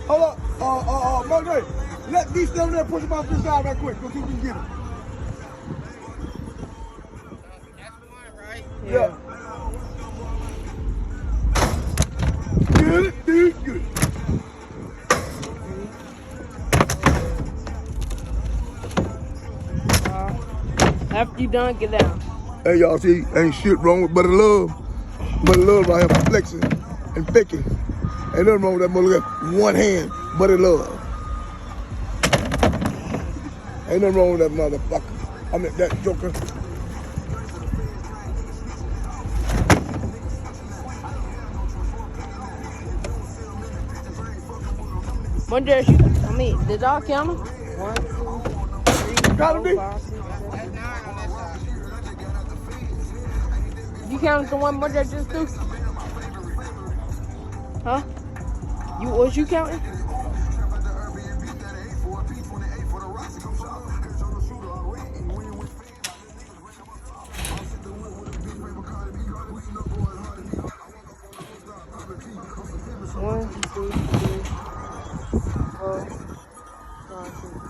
Hold up. Monet, let these down there push him off this side right quick. Go see if we can get him. Yeah. Good, dude, good. After you done, get down. Hey, y'all see, ain't shit wrong with Buddy Love. Buddy Love right here flexing and picking. Ain't nothing wrong with that motherfucker. One hand, Buddy Love. Ain't nothing wrong with that motherfucker. I mean, that joker. One day, I mean, did y'all count them? 1, 2, 3, Got him, 4, 5, 6, 7. You counted the one Monday just threw? Huh? Was you counting? One, two, three, 4, 5, 6.